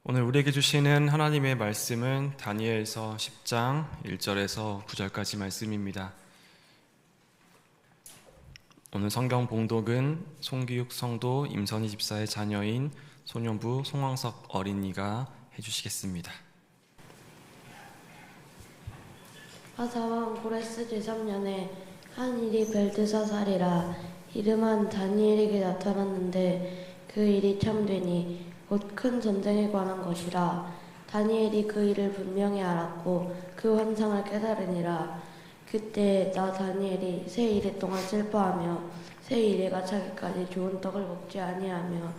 오늘 우리에게 주시는 하나님의 말씀은 다니엘서 10장 1절에서 9절까지 말씀입니다. 오늘 성경 봉독은 송기욱 성도 임선희 집사의 자녀인 소년부 송황석 어린이가 해주시겠습니다. 아사왕 고레스 제3년에 한 일이 벨드사살이라 이름한 다니엘에게 나타났는데 그 일이 참되니 곧 큰 전쟁에 관한 것이라. 다니엘이 그 일을 분명히 알았고 그 환상을 깨달으니라. 그때 나 다니엘이 새 이래 동안 슬퍼하며 새 이래가 차기까지 좋은 떡을 먹지 아니하며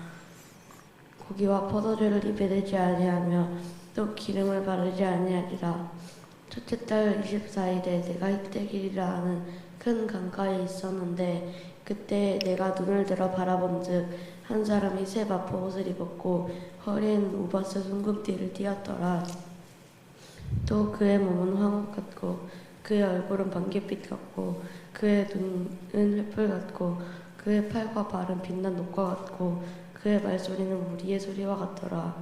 고기와 포도주를 입에 대지 아니하며 또 기름을 바르지 아니하리라. 첫째 달 24일에 내가 히데길이라 하는 큰 강가에 있었는데 그때 내가 눈을 들어 바라본즉 한 사람이 새 마포 옷을 입었고 허리에는 우바스 순금띠를 띠었더라. 또 그의 몸은 황옥 같고 그의 얼굴은 번갯빛 같고 그의 눈은 횃불 같고 그의 팔과 발은 빛난 녹과 같고 그의 말소리는 무리의 소리와 같더라.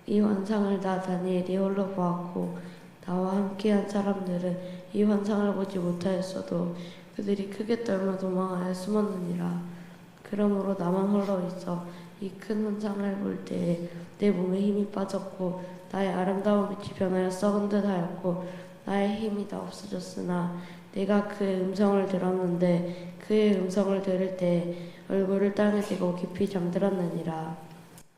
이 환상을 나 다니엘이 홀로 보았고 나와 함께한 사람들은 이 환상을 보지 못하였어도 그들이 크게 떨며 도망하여 숨었느니라. 그러므로 나만 홀로 있어 이 큰 환상을 볼 때에 내 몸에 힘이 빠졌고 나의 아름다운 빛이 변하여 썩은 듯 하였고 나의 힘이 다 없어졌으나 내가 그의 음성을 들었는데 그의 음성을 들을 때 얼굴을 땅에 대고 깊이 잠들었느니라.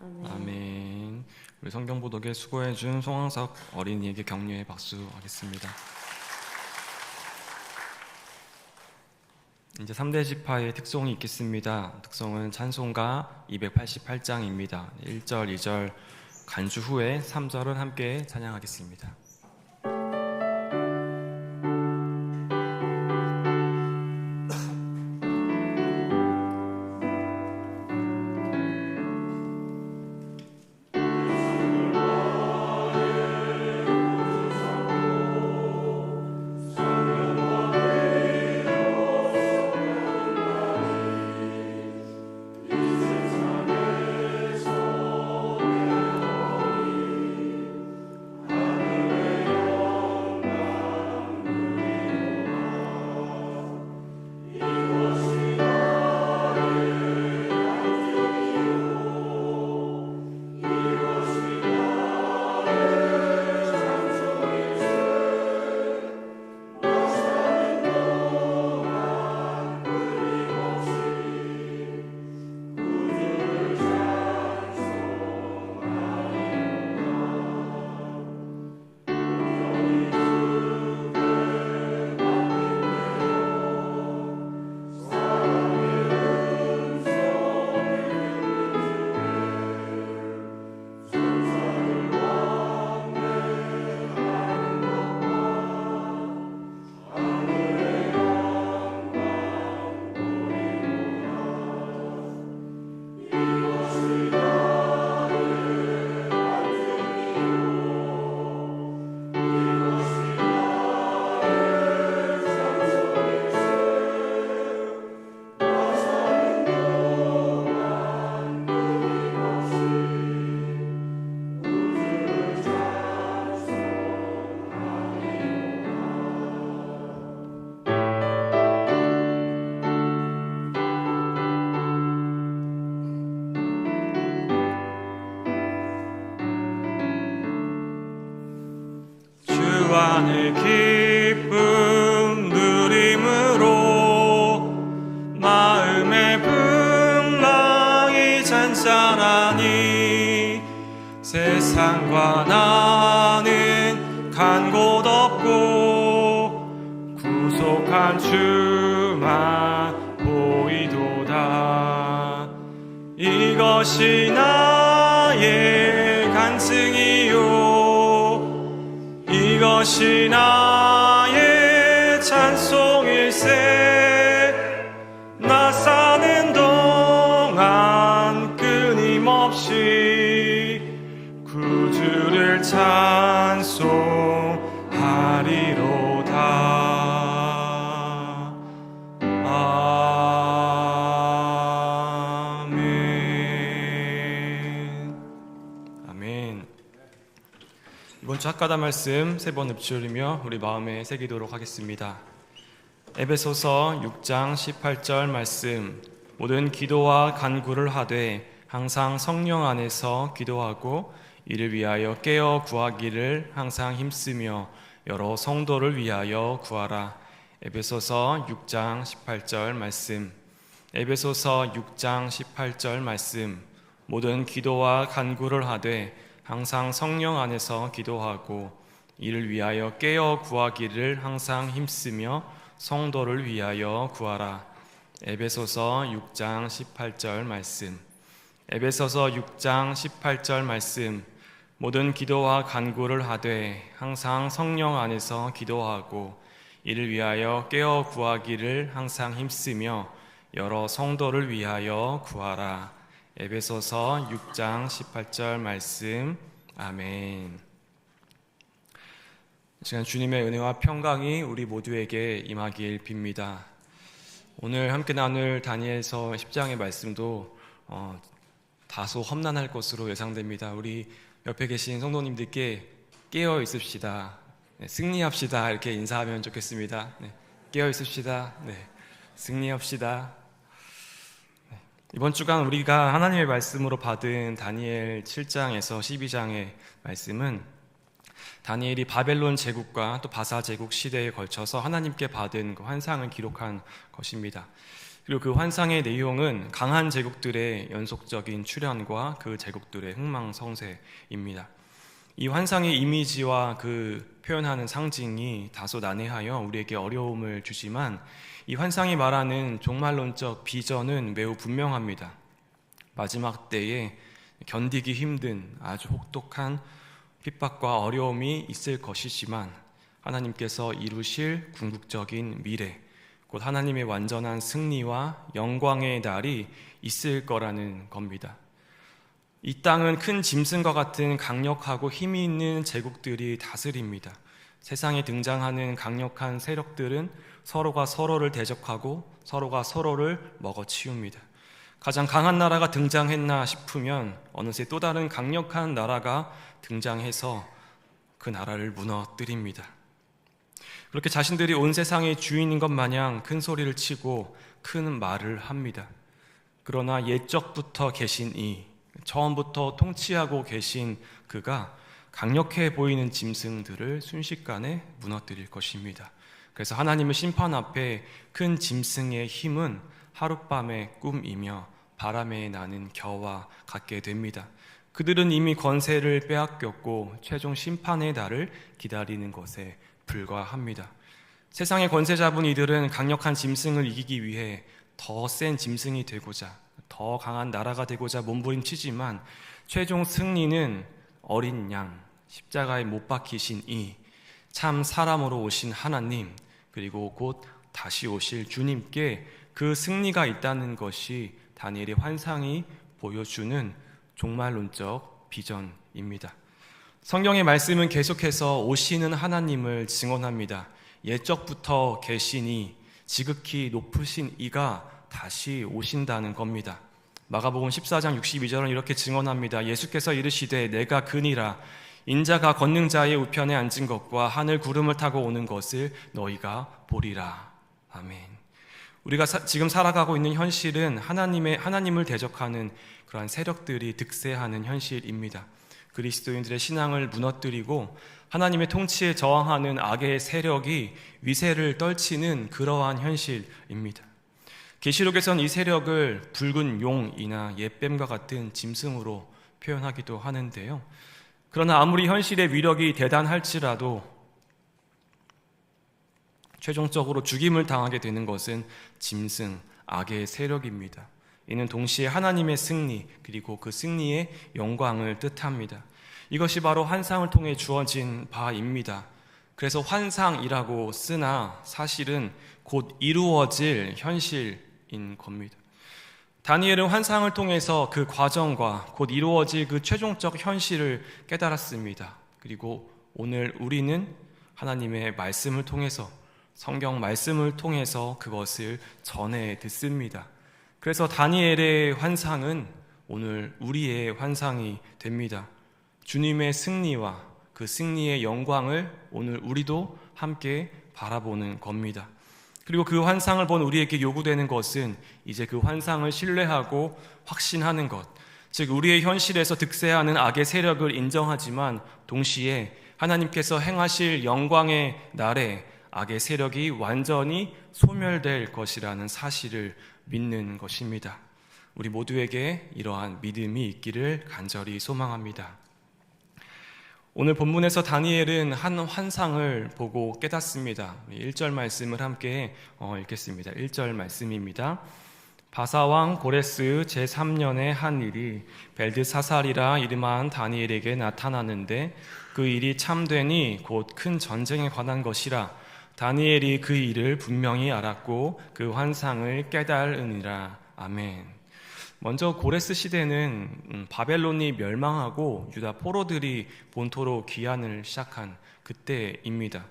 아멘. 아멘. 우리 성경 보독에 수고해준 송황석 어린이에게 격려의 박수 하겠습니다. 이제 3대 지파의 특송이 있겠습니다. 특송은 찬송가 288장입니다. 1절, 2절 간주 후에 3절은 함께 찬양하겠습니다. 주안의 기쁨 누림으로 마음의 풍랑이 잔잔하니 세상과 나는 간 곳 없고 구속한 주만 보이도다. 이것이 나의 간증이요 이것이 나의 찬송일세. 나 사는 동안 끊임없이 구주를 찬송하리로다. 아멘. 아멘. 이번 주 학가다 말씀 3번 읊조리며 우리 마음에 새기도록 하겠습니다. 에베소서 6장 18절 말씀. 모든 기도와 간구를 하되 항상 성령 안에서 기도하고 이를 위하여 깨어 구하기를 항상 힘쓰며 여러 성도를 위하여 구하라. 에베소서 6장 18절 말씀. 에베소서 6장 18절 말씀. 모든 기도와 간구를 하되 항상 성령 안에서 기도하고 이를 위하여 깨어 구하기를 항상 힘쓰며 성도를 위하여 구하라. 에베소서 6장 18절 말씀. 에베소서 6장 18절 말씀. 모든 기도와 간구를 하되 항상 성령 안에서 기도하고 이를 위하여 깨어 구하기를 항상 힘쓰며 여러 성도를 위하여 구하라. 에베소서 6장 18절 말씀. 아멘. 이 시간 주님의 은혜와 평강이 우리 모두에게 임하길 빕니다. 오늘 함께 나눌 다니엘서 10장의 말씀도 다소 험난할 것으로 예상됩니다. 우리 옆에 계신 성도님들께 깨어 있읍시다. 네, 승리합시다. 이렇게 인사하면 좋겠습니다. 네, 깨어 있읍시다. 네, 승리합시다. 네, 이번 주간 우리가 하나님의 말씀으로 받은 다니엘 7장에서 12장의 말씀은 다니엘이 바벨론 제국과 또 바사 제국 시대에 걸쳐서 하나님께 받은 그 환상을 기록한 것입니다. 그리고 그 환상의 내용은 강한 제국들의 연속적인 출현과 그 제국들의 흥망성쇠입니다. 이 환상의 이미지와 그 표현하는 상징이 다소 난해하여 우리에게 어려움을 주지만 이 환상이 말하는 종말론적 비전은 매우 분명합니다. 마지막 때에 견디기 힘든 아주 혹독한 핍박과 어려움이 있을 것이지만 하나님께서 이루실 궁극적인 미래, 곧 하나님의 완전한 승리와 영광의 날이 있을 거라는 겁니다. 이 땅은 큰 짐승과 같은 강력하고 힘이 있는 제국들이 다스립니다. 세상에 등장하는 강력한 세력들은 서로가 서로를 대적하고 서로가 서로를 먹어치웁니다. 가장 강한 나라가 등장했나 싶으면 어느새 또 다른 강력한 나라가 등장해서 그 나라를 무너뜨립니다. 그렇게 자신들이 온 세상의 주인인 것 마냥 큰 소리를 치고 큰 말을 합니다. 그러나 옛적부터 계신 처음부터 통치하고 계신 그가 강력해 보이는 짐승들을 순식간에 무너뜨릴 것입니다. 그래서 하나님의 심판 앞에 큰 짐승의 힘은 하룻밤의 꿈이며 바람에 나는 겨와 같게 됩니다. 그들은 이미 권세를 빼앗겼고 최종 심판의 날을 기다리는 것에 불과합니다. 세상의 권세 잡은 이들은 강력한 짐승을 이기기 위해 더 센 짐승이 되고자, 더 강한 나라가 되고자 몸부림치지만 최종 승리는 어린 양, 십자가에 못 박히신 참 사람으로 오신 하나님, 그리고 곧 다시 오실 주님께 그 승리가 있다는 것이 다니엘의 환상이 보여주는 종말론적 비전입니다. 성경의 말씀은 계속해서 오시는 하나님을 증언합니다. 옛적부터 계시니 지극히 높으신 이가 다시 오신다는 겁니다. 마가복음 14장 62절은 이렇게 증언합니다. 예수께서 이르시되 내가 그니라 인자가 권능 자의 우편에 앉은 것과 하늘 구름을 타고 오는 것을 너희가 보리라. 아멘. 우리가 지금 살아가고 있는 현실은 하나님을 대적하는 그러한 세력들이 득세하는 현실입니다. 그리스도인들의 신앙을 무너뜨리고 하나님의 통치에 저항하는 악의 세력이 위세를 떨치는 그러한 현실입니다. 계시록에선 이 세력을 붉은 용이나 옛뱀과 같은 짐승으로 표현하기도 하는데요. 그러나 아무리 현실의 위력이 대단할지라도 최종적으로 죽임을 당하게 되는 것은 짐승, 악의 세력입니다. 이는 동시에 하나님의 승리, 그리고 그 승리의 영광을 뜻합니다. 이것이 바로 환상을 통해 주어진 바입니다. 그래서 환상이라고 쓰나 사실은 곧 이루어질 현실인 겁니다. 다니엘은 환상을 통해서 그 과정과 곧 이루어질 그 최종적 현실을 깨달았습니다. 그리고 오늘 우리는 하나님의 말씀을 통해서, 성경 말씀을 통해서 그것을 전해 듣습니다. 그래서 다니엘의 환상은 오늘 우리의 환상이 됩니다. 주님의 승리와 그 그 승리의 영광을 오늘 우리도 함께 바라보는 겁니다. 그리고 그 환상을 본 우리에게 요구되는 것은 이제 그 환상을 신뢰하고 확신하는 것, 즉 우리의 현실에서 득세하는 악의 세력을 인정하지만 동시에 하나님께서 행하실 영광의 날에 악의 세력이 완전히 소멸될 것이라는 사실을 믿는 것입니다. 우리 모두에게 이러한 믿음이 있기를 간절히 소망합니다. 오늘 본문에서 다니엘은 한 환상을 보고 깨닫습니다. 1절 말씀을 함께 읽겠습니다. 1절 말씀입니다. 바사왕 고레스 제3년의 한 일이 벨드사살이라 이름한 다니엘에게 나타나는데 그 일이 참되니 곧 큰 전쟁에 관한 것이라. 다니엘이 그 일을 분명히 알았고 그 환상을 깨달으니라. 아멘. 먼저 고레스 시대는 바벨론이 멸망하고 유다 포로들이 본토로 귀환을 시작한 그때입니다.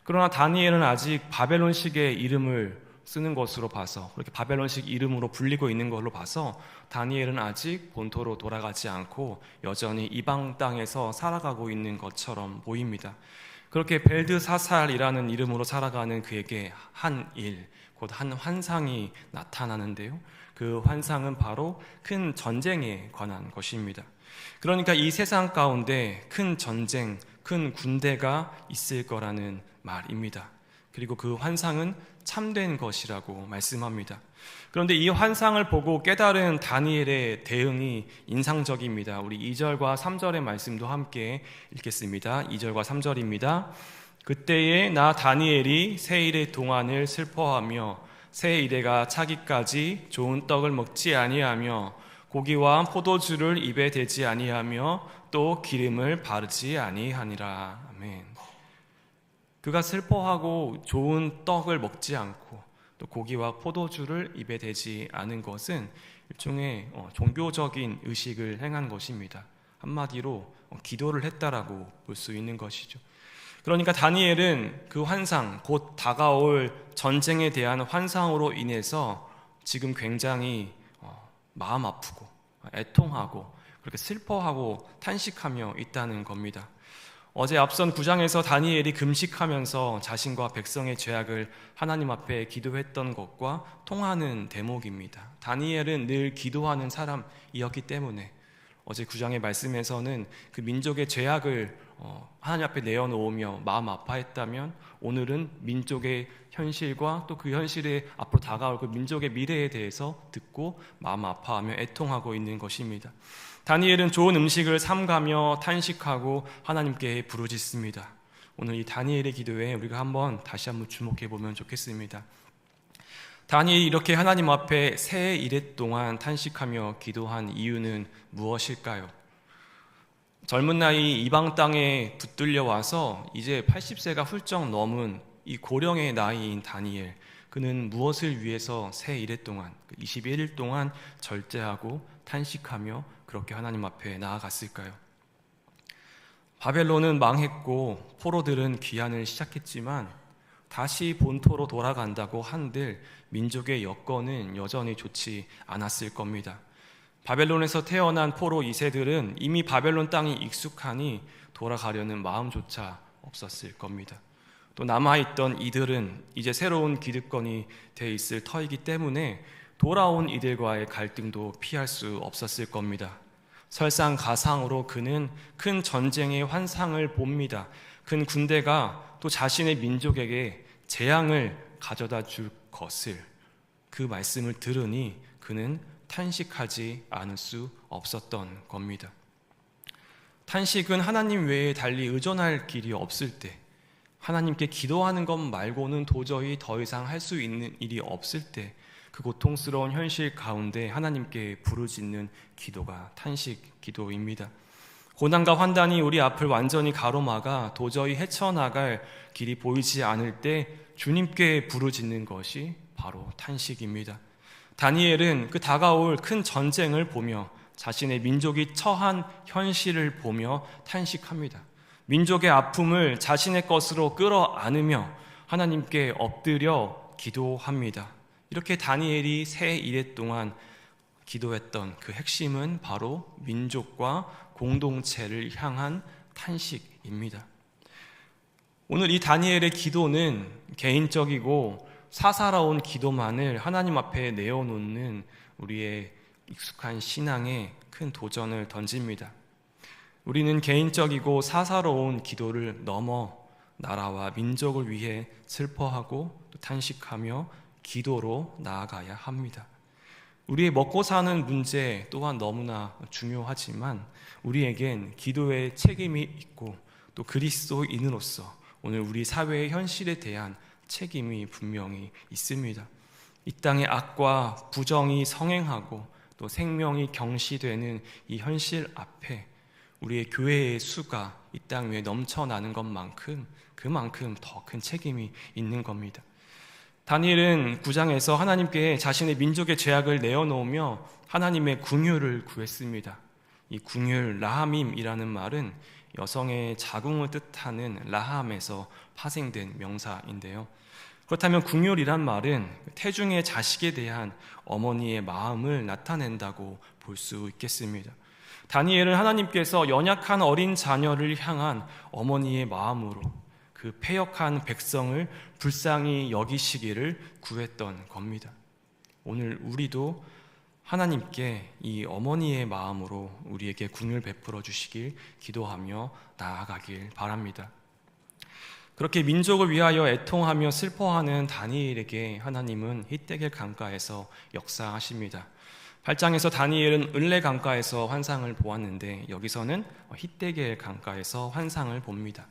그러나 다니엘은 아직 바벨론식의 이름을 쓰는 것으로 봐서, 그렇게 바벨론식 이름으로 불리고 있는 걸로 봐서 다니엘은 아직 본토로 돌아가지 않고 여전히 이방 땅에서 살아가고 있는 것처럼 보입니다. 그렇게 벨드사살이라는 이름으로 살아가는 그에게 한 일, 곧 한 환상이 나타나는데요. 그 환상은 바로 큰 전쟁에 관한 것입니다. 그러니까 이 세상 가운데 큰 전쟁, 큰 군대가 있을 거라는 말입니다. 그리고 그 환상은 참된 것이라고 말씀합니다. 그런데 이 환상을 보고 깨달은 다니엘의 대응이 인상적입니다. 우리 2절과 3절의 말씀도 함께 읽겠습니다. 2절과 3절입니다. 그때에 나 다니엘이 새 일의 동안을 슬퍼하며 새 이래가 차기까지 좋은 떡을 먹지 아니하며 고기와 포도주를 입에 대지 아니하며 또 기름을 바르지 아니하니라. 아멘. 그가 슬퍼하고 좋은 떡을 먹지 않고 또 고기와 포도주를 입에 대지 않은 것은 일종의 종교적인 의식을 행한 것입니다. 한마디로 기도를 했다라고 볼 수 있는 것이죠. 그러니까 다니엘은 그 환상, 곧 다가올 전쟁에 대한 환상으로 인해서 지금 굉장히 마음 아프고 애통하고 그렇게 슬퍼하고 탄식하며 있다는 겁니다. 어제 앞선 9장에서 다니엘이 금식하면서 자신과 백성의 죄악을 하나님 앞에 기도했던 것과 통하는 대목입니다. 다니엘은 늘 기도하는 사람이었기 때문에 어제 9장의 말씀에서는 그 민족의 죄악을 하나님 앞에 내어놓으며 마음 아파했다면 오늘은 민족의 현실과 또 그 현실에 앞으로 다가올 그 민족의 미래에 대해서 듣고 마음 아파하며 애통하고 있는 것입니다. 다니엘은 좋은 음식을 삼가며 탄식하고 하나님께 부르짖습니다. 오늘 이 다니엘의 기도에 우리가 다시 한번 주목해 보면 좋겠습니다. 다니엘이 이렇게 하나님 앞에 새 이래 동안 탄식하며 기도한 이유는 무엇일까요? 젊은 나이 이방 땅에 붙들려 와서 이제 80세가 훌쩍 넘은 이 고령의 나이인 다니엘, 그는 무엇을 위해서 새 이래 동안 21일 동안 절제하고 탄식하며 그렇게 하나님 앞에 나아갔을까요? 바벨론은 망했고 포로들은 귀환을 시작했지만 다시 본토로 돌아간다고 한들 민족의 여건은 여전히 좋지 않았을 겁니다. 바벨론에서 태어난 포로 2세들은 이미 바벨론 땅이 익숙하니 돌아가려는 마음조차 없었을 겁니다. 또 남아있던 이들은 이제 새로운 기득권이 돼 있을 터이기 때문에 돌아온 이들과의 갈등도 피할 수 없었을 겁니다. 설상가상으로 그는 큰 전쟁의 환상을 봅니다. 큰 군대가 또 자신의 민족에게 재앙을 가져다 줄 것을, 그 말씀을 들으니 그는 탄식하지 않을 수 없었던 겁니다. 탄식은 하나님 외에 달리 의존할 길이 없을 때, 하나님께 기도하는 것 말고는 도저히 더 이상 할 수 있는 일이 없을 때, 그 고통스러운 현실 가운데 하나님께 부르짖는 기도가 탄식 기도입니다. 고난과 환단이 우리 앞을 완전히 가로막아 도저히 헤쳐나갈 길이 보이지 않을 때 주님께 부르짖는 것이 바로 탄식입니다. 다니엘은 그 다가올 큰 전쟁을 보며 자신의 민족이 처한 현실을 보며 탄식합니다. 민족의 아픔을 자신의 것으로 끌어안으며 하나님께 엎드려 기도합니다. 이렇게 다니엘이 새 이래 동안 기도했던 그 핵심은 바로 민족과 공동체를 향한 탄식입니다. 오늘 이 다니엘의 기도는 개인적이고 사사로운 기도만을 하나님 앞에 내어놓는 우리의 익숙한 신앙에 큰 도전을 던집니다. 우리는 개인적이고 사사로운 기도를 넘어 나라와 민족을 위해 슬퍼하고 또 탄식하며 기도로 나아가야 합니다. 우리의 먹고 사는 문제 또한 너무나 중요하지만 우리에겐 기도의 책임이 있고 또 그리스도인으로서 오늘 우리 사회의 현실에 대한 책임이 분명히 있습니다. 이 땅의 악과 부정이 성행하고 또 생명이 경시되는 이 현실 앞에 우리의 교회의 수가 이 땅 위에 넘쳐나는 것만큼 그만큼 더 큰 책임이 있는 겁니다. 다니엘은 9장에서 하나님께 자신의 민족의 죄악을 내어놓으며 하나님의 긍휼을 구했습니다. 이 긍휼 라함임이라는 말은 여성의 자궁을 뜻하는 라함에서 파생된 명사인데요. 그렇다면 긍휼이란 말은 태중의 자식에 대한 어머니의 마음을 나타낸다고 볼 수 있겠습니다. 다니엘은 하나님께서 연약한 어린 자녀를 향한 어머니의 마음으로 그 패역한 백성을 불쌍히 여기시기를 구했던 겁니다. 오늘 우리도 하나님께 이 어머니의 마음으로 우리에게 긍휼 베풀어 주시길 기도하며 나아가길 바랍니다. 그렇게 민족을 위하여 애통하며 슬퍼하는 다니엘에게 하나님은 히데겔 강가에서 역사하십니다. 8장에서 다니엘은 을레 강가에서 환상을 보았는데 여기서는 히데겔 강가에서 환상을 봅니다.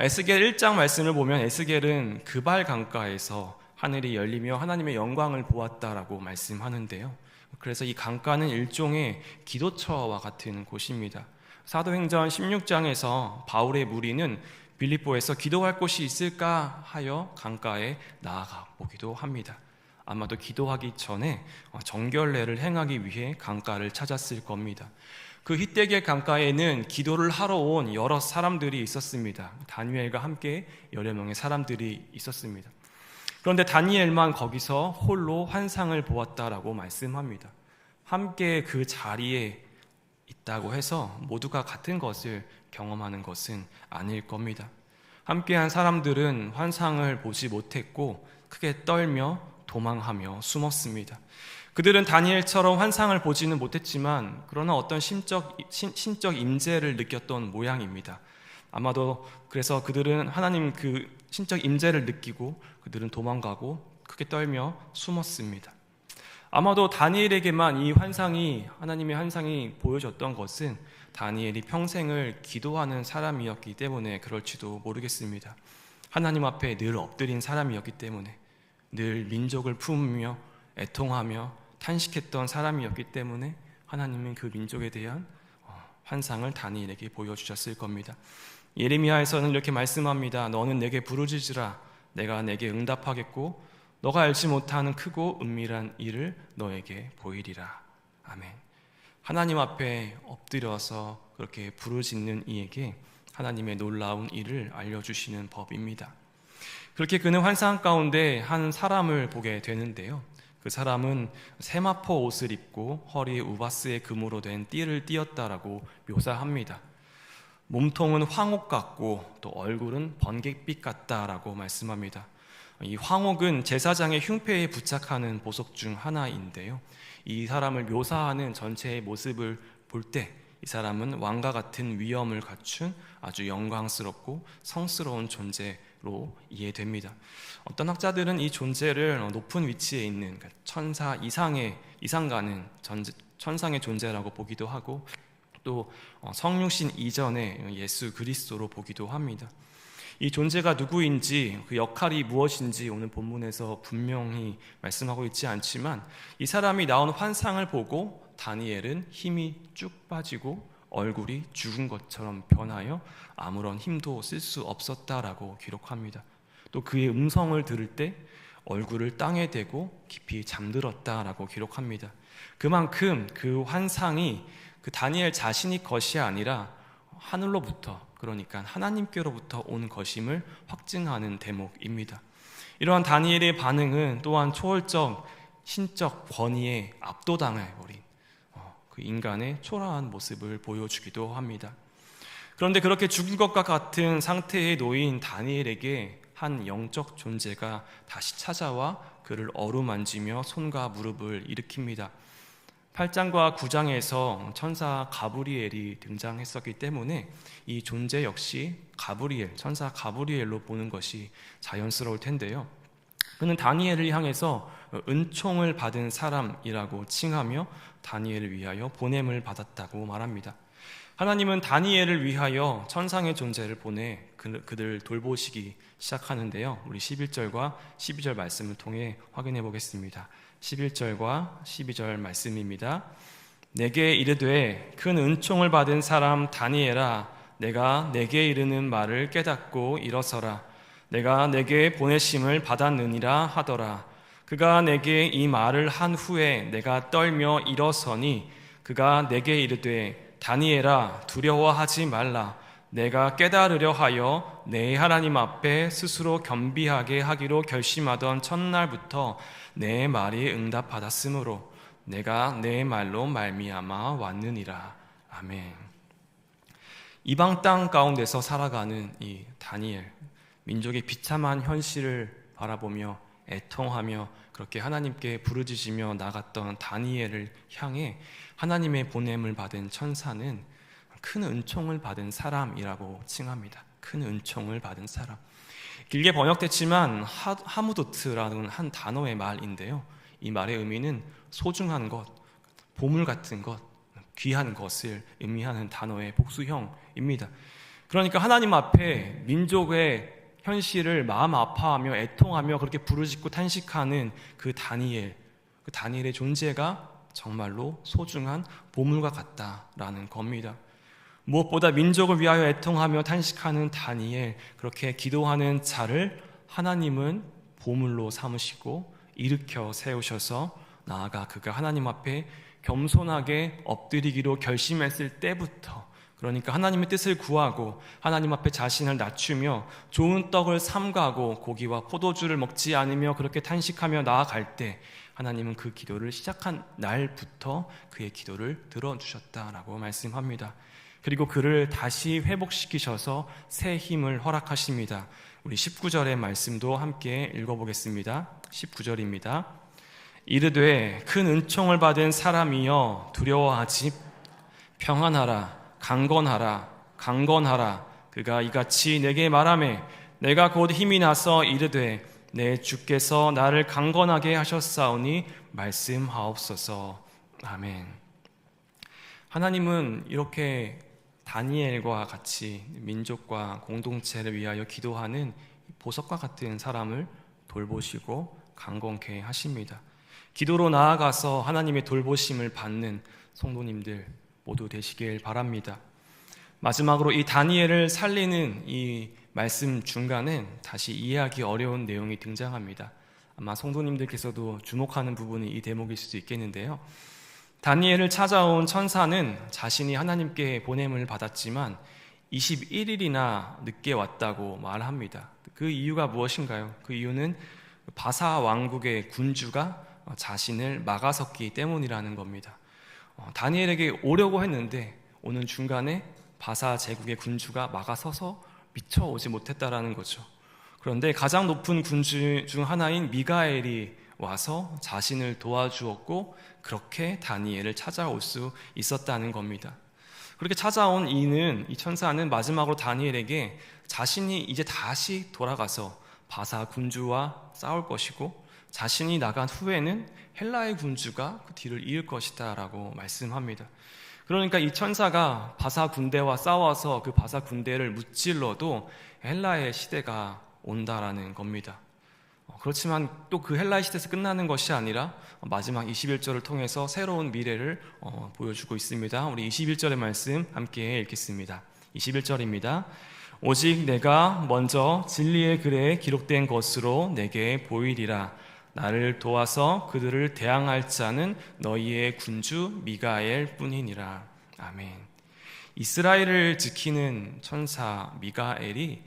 에스겔 1장 말씀을 보면 에스겔은 그발 강가에서 하늘이 열리며 하나님의 영광을 보았다라고 말씀하는데요. 그래서 이 강가는 일종의 기도처와 같은 곳입니다. 사도행전 16장에서 바울의 무리는 빌립보에서 기도할 곳이 있을까 하여 강가에 나아가 보기도 합니다. 아마도 기도하기 전에 정결례를 행하기 위해 강가를 찾았을 겁니다. 그 히데겔 강가에는 기도를 하러 온 여러 사람들이 있었습니다. 다니엘과 함께 여러 명의 사람들이 있었습니다. 그런데 다니엘만 거기서 홀로 환상을 보았다라고 말씀합니다. 함께 그 자리에 있다고 해서 모두가 같은 것을 경험하는 것은 아닐 겁니다. 함께한 사람들은 환상을 보지 못했고 크게 떨며 도망하며 숨었습니다. 그들은 다니엘처럼 환상을 보지는 못했지만 그러나 어떤 신적 임재를 느꼈던 모양입니다. 아마도 그래서 그들은 하나님 그 신적 임재를 느끼고 그들은 도망가고 크게 떨며 숨었습니다. 아마도 다니엘에게만 이 환상이 하나님의 환상이 보여졌던 것은 다니엘이 평생을 기도하는 사람이었기 때문에 그럴지도 모르겠습니다. 하나님 앞에 늘 엎드린 사람이었기 때문에 늘 민족을 품으며 애통하며 탄식했던 사람이었기 때문에 하나님은 그 민족에 대한 환상을 다니엘에게 보여주셨을 겁니다. 예레미야에서는 이렇게 말씀합니다. 너는 내게 부르짖으라 내가 내게 응답하겠고 너가 알지 못하는 크고 은밀한 일을 너에게 보이리라. 아멘. 하나님 앞에 엎드려서 그렇게 부르짖는 이에게 하나님의 놀라운 일을 알려주시는 법입니다. 그렇게 그는 환상 가운데 한 사람을 보게 되는데요. 그 사람은 세마포 옷을 입고 허리에 우바스의 금으로 된 띠를 띠었다라고 묘사합니다. 몸통은 황옥 같고 또 얼굴은 번갯빛 같다라고 말씀합니다. 이 황옥은 제사장의 흉패에 부착하는 보석 중 하나인데요. 이 사람을 묘사하는 전체의 모습을 볼 때 이 사람은 왕과 같은 위엄을 갖춘 아주 영광스럽고 성스러운 존재로 이해됩니다. 어떤 학자들은 이 존재를 높은 위치에 있는 천사 이상 가는 천상의 존재라고 보기도 하고 또 성육신 이전의 예수 그리스도로 보기도 합니다. 이 존재가 누구인지 그 역할이 무엇인지 오늘 본문에서 분명히 말씀하고 있지 않지만 이 사람이 나온 환상을 보고 다니엘은 힘이 쭉 빠지고 얼굴이 죽은 것처럼 변하여 아무런 힘도 쓸 수 없었다라고 기록합니다. 또 그의 음성을 들을 때 얼굴을 땅에 대고 깊이 잠들었다라고 기록합니다. 그만큼 그 환상이 그 다니엘 자신이 것이 아니라 하늘로부터 그러니까 하나님께로부터 온 것임을 확증하는 대목입니다. 이러한 다니엘의 반응은 또한 초월적 신적 권위에 압도당해 버린 그 인간의 초라한 모습을 보여주기도 합니다. 그런데 그렇게 죽을 것과 같은 상태에 놓인 다니엘에게 한 영적 존재가 다시 찾아와 그를 어루만지며 손과 무릎을 일으킵니다. 8장과 9장에서 천사 가브리엘이 등장했었기 때문에 이 존재 역시 가브리엘, 천사 가브리엘로 보는 것이 자연스러울 텐데요. 그는 다니엘을 향해서 은총을 받은 사람이라고 칭하며 다니엘을 위하여 보냄을 받았다고 말합니다. 하나님은 다니엘을 위하여 천상의 존재를 보내 그들 돌보시기 시작하는데요. 우리 11절과 12절 말씀을 통해 확인해 보겠습니다. 11절과 12절 말씀입니다. 내게 이르되 큰 은총을 받은 사람 다니엘아, 내가 내게 이르는 말을 깨닫고 일어서라. 내가 내게 보내심을 받았느니라 하더라. 그가 내게 이 말을 한 후에 내가 떨며 일어서니 그가 내게 이르되 다니엘아, 두려워하지 말라. 내가 깨달으려 하여 내 하나님 앞에 스스로 겸비하게 하기로 결심하던 첫날부터 내 말이 응답받았으므로 내가 내 말로 말미암아 왔느니라. 아멘. 이방 땅 가운데서 살아가는 이 다니엘, 민족의 비참한 현실을 바라보며 애통하며 그렇게 하나님께 부르짖으며 나갔던 다니엘을 향해 하나님의 보냄을 받은 천사는 큰 은총을 받은 사람이라고 칭합니다. 큰 은총을 받은 사람. 길게 번역됐지만 하무도트라는 한 단어의 말인데요. 이 말의 의미는 소중한 것, 보물 같은 것, 귀한 것을 의미하는 단어의 복수형입니다. 그러니까 하나님 앞에 민족의 현실을 마음 아파하며 애통하며 그렇게 부르짖고 탄식하는 그 다니엘의 존재가 정말로 소중한 보물과 같다라는 겁니다. 무엇보다 민족을 위하여 애통하며 탄식하는 다니엘, 그렇게 기도하는 자를 하나님은 보물로 삼으시고 일으켜 세우셔서 나아가 그가 하나님 앞에 겸손하게 엎드리기로 결심했을 때부터, 그러니까 하나님의 뜻을 구하고 하나님 앞에 자신을 낮추며 좋은 떡을 삼가고 고기와 포도주를 먹지 않으며 그렇게 탄식하며 나아갈 때 하나님은 그 기도를 시작한 날부터 그의 기도를 들어주셨다라고 말씀합니다. 그리고 그를 다시 회복시키셔서 새 힘을 허락하십니다. 우리 19절의 말씀도 함께 읽어보겠습니다. 19절입니다. 이르되 큰 은총을 받은 사람이여 두려워하지 평안하라. 강건하라. 그가 이같이 내게 말하매 내가 곧 힘이 나서 이르되 내 주께서 나를 강건하게 하셨사오니 말씀하옵소서. 아멘. 하나님은 이렇게 다니엘과 같이 민족과 공동체를 위하여 기도하는 보석과 같은 사람을 돌보시고 강건케 하십니다. 기도로 나아가서 하나님의 돌보심을 받는 성도님들 모두 되시길 바랍니다. 마지막으로 이 다니엘을 살리는 이 말씀 중간엔 다시 이해하기 어려운 내용이 등장합니다. 아마 성도님들께서도 주목하는 부분이 이 대목일 수도 있겠는데요. 다니엘을 찾아온 천사는 자신이 하나님께 보냄을 받았지만 21일이나 늦게 왔다고 말합니다. 그 이유가 무엇인가요? 그 이유는 바사 왕국의 군주가 자신을 막아섰기 때문이라는 겁니다. 다니엘에게 오려고 했는데 오는 중간에 바사 제국의 군주가 막아서서 미처 오지 못했다라는 거죠. 그런데 가장 높은 군주 중 하나인 미가엘이 와서 자신을 도와주었고 그렇게 다니엘을 찾아올 수 있었다는 겁니다. 그렇게 찾아온 이 천사는 마지막으로 다니엘에게 자신이 이제 다시 돌아가서 바사 군주와 싸울 것이고 자신이 나간 후에는 헬라의 군주가 그 뒤를 이을 것이다 라고 말씀합니다. 그러니까 이 천사가 바사 군대와 싸워서 그 바사 군대를 무찔러도 헬라의 시대가 온다라는 겁니다. 그렇지만 또 그 헬라의 시대에서 끝나는 것이 아니라 마지막 21절을 통해서 새로운 미래를 보여주고 있습니다. 우리 21절의 말씀 함께 읽겠습니다. 21절입니다. 오직 내가 먼저 진리의 글에 기록된 것으로 내게 보이리라. 나를 도와서 그들을 대항할 자는 너희의 군주 미가엘 뿐이니라. 아멘. 이스라엘을 지키는 천사 미가엘이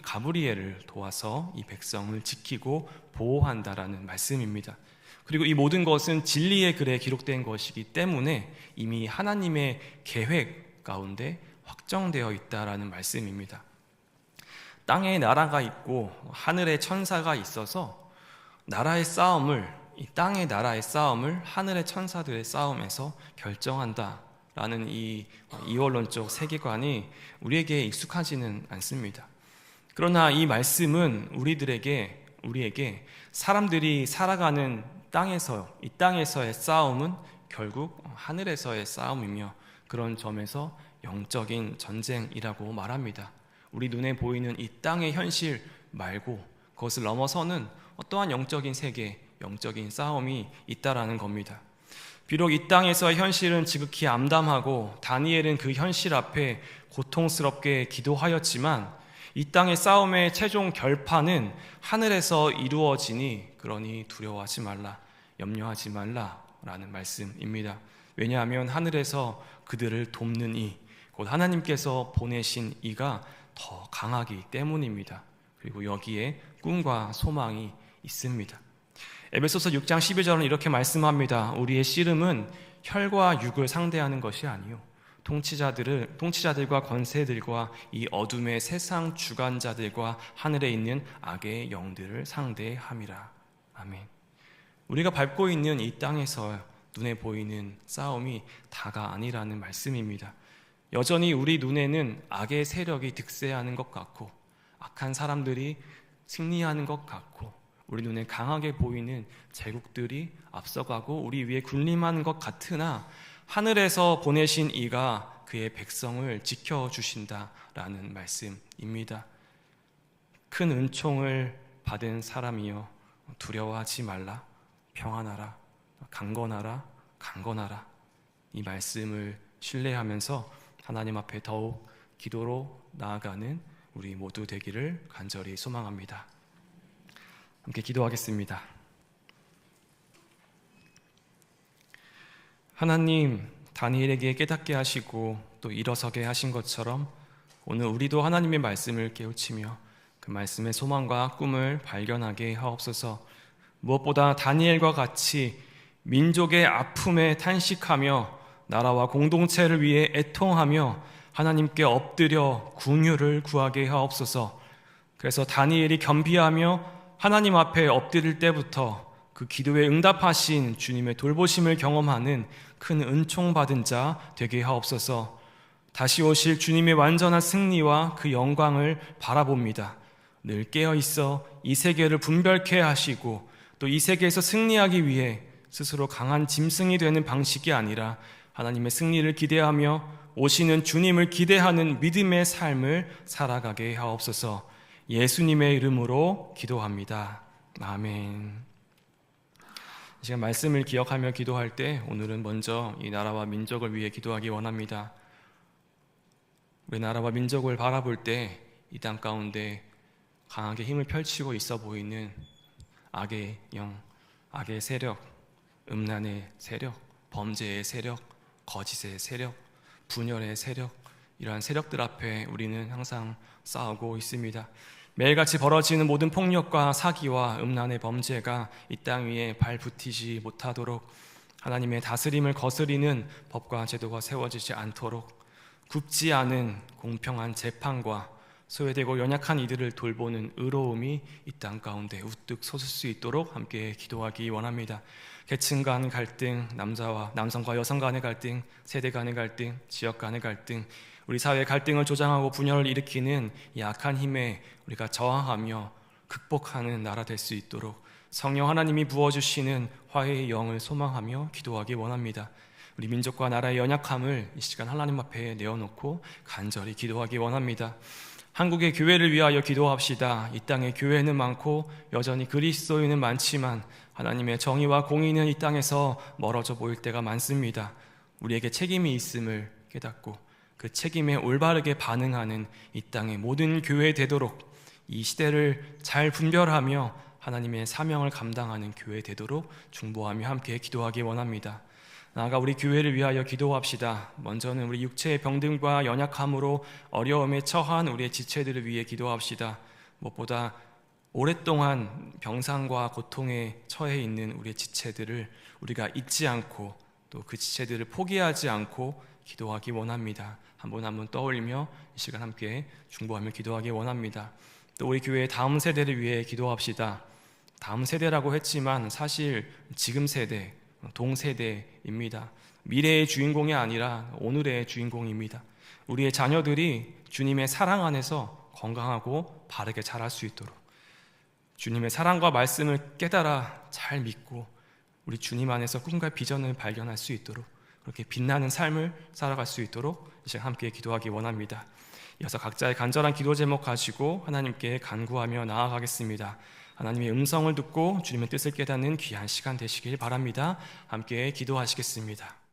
가브리엘을 도와서 이 백성을 지키고 보호한다라는 말씀입니다. 그리고 이 모든 것은 진리의 글에 기록된 것이기 때문에 이미 하나님의 계획 가운데 확정되어 있다라는 말씀입니다. 땅에 나라가 있고 하늘에 천사가 있어서 이 땅의 나라의 싸움을 하늘의 천사들의 싸움에서 결정한다라는 이 이원론적 세계관이 우리에게 익숙하지는 않습니다. 그러나 이 말씀은 우리에게 사람들이 살아가는 이 땅에서의 싸움은 결국 하늘에서의 싸움이며 그런 점에서 영적인 전쟁이라고 말합니다. 우리 눈에 보이는 이 땅의 현실 말고 그것을 넘어서는 어떠한 영적인 세계, 영적인 싸움이 있다라는 겁니다. 비록 이 땅에서의 현실은 지극히 암담하고 다니엘은 그 현실 앞에 고통스럽게 기도하였지만 이 땅의 싸움의 최종 결판은 하늘에서 이루어지니 그러니 두려워하지 말라, 염려하지 말라라는 말씀입니다. 왜냐하면 하늘에서 그들을 돕는 이, 곧 하나님께서 보내신 이가 더 강하기 때문입니다. 그리고 여기에 꿈과 소망이 있습니다. 에베소서 6장 12절은 이렇게 말씀합니다. 우리의 씨름은 혈과 육을 상대하는 것이 아니요 통치자들과 권세들과 이 어둠의 세상 주관자들과 하늘에 있는 악의 영들을 상대함이라. 아멘. 우리가 밟고 있는 이 땅에서 눈에 보이는 싸움이 다가 아니라는 말씀입니다. 여전히 우리 눈에는 악의 세력이 득세하는 것 같고 악한 사람들이 승리하는 것 같고 우리 눈에 강하게 보이는 제국들이 앞서가고 우리 위에 군림하는 것 같으나 하늘에서 보내신 이가 그의 백성을 지켜주신다라는 말씀입니다. 큰 은총을 받은 사람이여 두려워하지 말라, 평안하라, 강건하라 이 말씀을 신뢰하면서 하나님 앞에 더욱 기도로 나아가는 우리 모두 되기를 간절히 소망합니다. 함께 기도하겠습니다. 하나님, 다니엘에게 깨닫게 하시고 또 일어서게 하신 것처럼 오늘 우리도 하나님의 말씀을 깨우치며 그 말씀의 소망과 꿈을 발견하게 하옵소서. 무엇보다 다니엘과 같이 민족의 아픔에 탄식하며 나라와 공동체를 위해 애통하며 하나님께 엎드려 궁유를 구하게 하옵소서. 그래서 다니엘이 겸비하며 하나님 앞에 엎드릴 때부터 그 기도에 응답하신 주님의 돌보심을 경험하는 큰 은총 받은 자 되게 하옵소서. 다시 오실 주님의 완전한 승리와 그 영광을 바라봅니다. 늘 깨어있어 이 세계를 분별케 하시고 또 이 세계에서 승리하기 위해 스스로 강한 짐승이 되는 방식이 아니라 하나님의 승리를 기대하며 오시는 주님을 기대하는 믿음의 삶을 살아가게 하옵소서. 예수님의 이름으로 기도합니다. 아멘. 이 시간 말씀을 기억하며 기도할 때 오늘은 먼저 이 나라와 민족을 위해 기도하기 원합니다. 우리 나라와 민족을 바라볼 때 이 땅 가운데 강하게 힘을 펼치고 있어 보이는 악의 영, 악의 세력, 음란의 세력, 범죄의 세력, 거짓의 세력, 분열의 세력, 이러한 세력들 앞에 우리는 항상 싸우고 있습니다. 매일같이 벌어지는 모든 폭력과 사기와 음란의 범죄가 이 땅 위에 발붙이지 못하도록 하나님의 다스림을 거스리는 법과 제도가 세워지지 않도록 굽지 않은 공평한 재판과 소외되고 연약한 이들을 돌보는 의로움이 이 땅 가운데 우뚝 솟을 수 있도록 함께 기도하기 원합니다. 계층 간 갈등, 남성과 여성 간의 갈등, 세대 간의 갈등, 지역 간의 갈등, 우리 사회의 갈등을 조장하고 분열을 일으키는 이 악한 힘에 우리가 저항하며 극복하는 나라 될 수 있도록 성령 하나님이 부어주시는 화해의 영을 소망하며 기도하기 원합니다. 우리 민족과 나라의 연약함을 이 시간 하나님 앞에 내어놓고 간절히 기도하기 원합니다. 한국의 교회를 위하여 기도합시다. 이 땅에 교회는 많고 여전히 그리스도인은 많지만 하나님의 정의와 공의는 이 땅에서 멀어져 보일 때가 많습니다. 우리에게 책임이 있음을 깨닫고 그 책임에 올바르게 반응하는 이 땅의 모든 교회 되도록 이 시대를 잘 분별하며 하나님의 사명을 감당하는 교회 되도록 중보하며 함께 기도하기 원합니다. 나아가 우리 교회를 위하여 기도합시다. 먼저는 우리 육체의 병듦과 연약함으로 어려움에 처한 우리의 지체들을 위해 기도합시다. 무엇보다 오랫동안 병상과 고통에 처해 있는 우리의 지체들을 우리가 잊지 않고 또 그 지체들을 포기하지 않고 기도하기 원합니다. 한 분 한 분 떠올리며 이 시간 함께 중보하며 기도하기 원합니다. 또 우리 교회의 다음 세대를 위해 기도합시다. 다음 세대라고 했지만 사실 지금 세대, 동세대입니다. 미래의 주인공이 아니라 오늘의 주인공입니다. 우리의 자녀들이 주님의 사랑 안에서 건강하고 바르게 자랄 수 있도록, 주님의 사랑과 말씀을 깨달아 잘 믿고 우리 주님 안에서 꿈과 비전을 발견할 수 있도록, 그렇게 빛나는 삶을 살아갈 수 있도록 이제 함께 기도하기 원합니다. 이어서 각자의 간절한 기도 제목 가지고 하나님께 간구하며 나아가겠습니다. 하나님의 음성을 듣고 주님의 뜻을 깨닫는 귀한 시간 되시길 바랍니다. 함께 기도하시겠습니다.